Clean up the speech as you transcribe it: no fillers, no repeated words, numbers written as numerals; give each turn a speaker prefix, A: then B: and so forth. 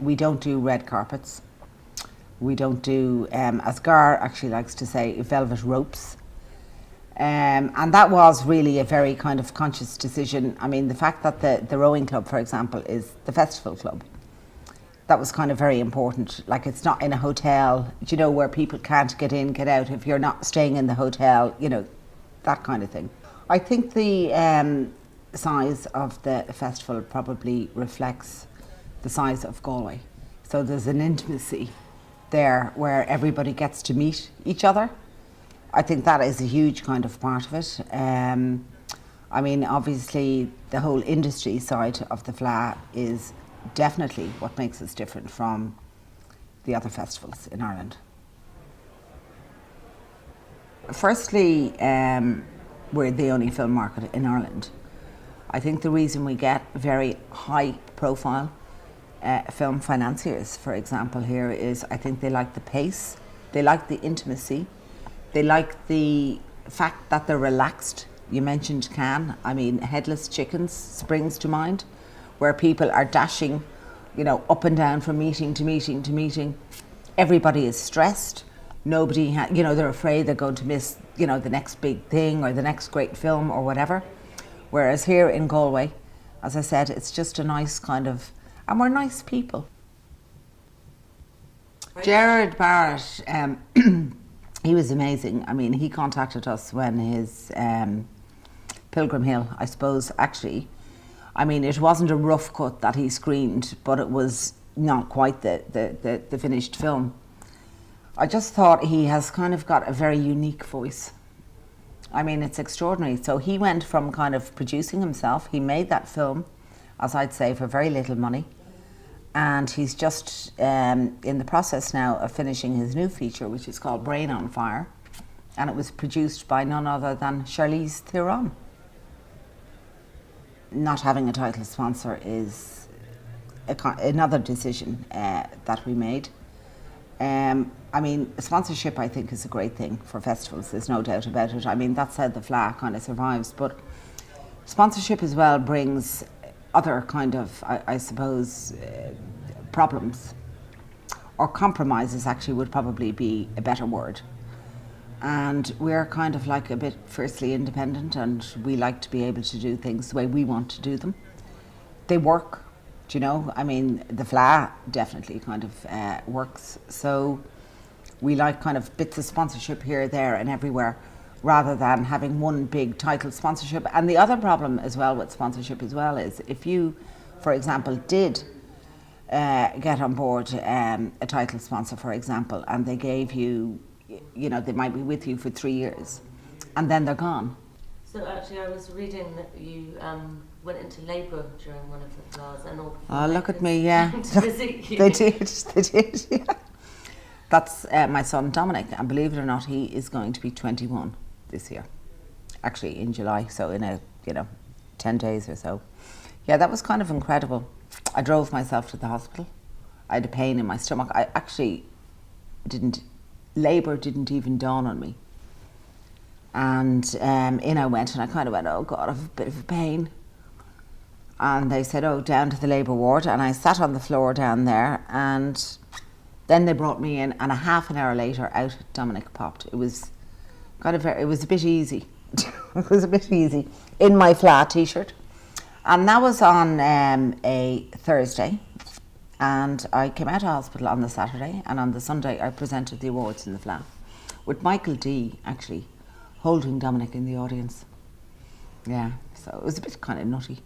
A: We don't do red carpets. We don't do, as Gar actually likes to say, velvet ropes. And that was really a very kind of conscious decision. I mean, the fact that the rowing club, for example, is the festival club, that was kind of very important. Like, it's not in a hotel, you know, where people can't get in, get out if you're not staying in the hotel, you know, that kind of thing. I think the size of the festival probably reflects the size of Galway. So there's an intimacy there where everybody gets to meet each other. I think that is a huge kind of part of it. I mean, obviously, the whole industry side of the Fleadh is definitely what makes us different from the other festivals in Ireland. Firstly, we're the only film market in Ireland. I think the reason we get very high profile film financiers, for example, here is I think they like the pace, they like the intimacy, they like the fact that they're relaxed. You mentioned Cannes. I mean, Headless Chickens springs to mind, where people are dashing, you know, up and down from meeting to meeting to meeting. Everybody is stressed. Nobody, you know, they're afraid they're going to miss, you know, the next big thing or the next great film or whatever. Whereas here in Galway, as I said, it's just a nice kind of, and we're nice people. Right. Gerard Barrett, he was amazing. I mean, he contacted us when his Pilgrim Hill, I suppose, actually, I mean, it wasn't a rough cut that he screened, but it was not quite the finished film. I just thought he has kind of got a very unique voice. I mean, it's extraordinary. So he went from kind of producing himself, he made that film, as I'd say, for very little money. And he's just in the process now of finishing his new feature, which is called Brain on Fire. And it was produced by none other than Charlize Theron. Not having a title sponsor is another decision that we made. I mean, sponsorship, I think, is a great thing for festivals. There's no doubt about it. I mean, that's how the Fleadh kind of survives. But sponsorship as well brings other kind of, I suppose, problems. Or compromises, actually, would probably be a better word. And we're kind of like a bit fiercely independent, and we like to be able to do things the way we want to do them. They work. Do you know? I mean, the Fleadh definitely kind of works. So we like kind of bits of sponsorship here, there and everywhere, rather than having one big title sponsorship. And the other problem as well with sponsorship as well is if you, for example, did get on board a title sponsor, for example, and they gave you, you know, they might be with you for 3 years and then they're gone.
B: So actually I was reading that you went into labour during one of the Fleadhs and all.
A: Oh, look at me, yeah. They did, yeah. That's my son Dominic, and believe it or not, he is going to be 21 this year. Actually, in July, so in 10 days or so. Yeah, that was kind of incredible. I drove myself to the hospital. I had a pain in my stomach. I actually labour didn't even dawn on me. And in I went, and I kind of went, oh God, I have a bit of a pain. And they said, oh, down to the labour ward. And I sat on the floor down there, and then they brought me in, and a half an hour later, out Dominic popped. It was kind of it was a bit easy. It was a bit easy in my Fleadh t-shirt. And that was on a Thursday. And I came out of hospital on the Saturday, and on the Sunday I presented the awards in the Fleadh, with Michael D actually holding Dominic in the audience. Yeah, so it was a bit kind of nutty.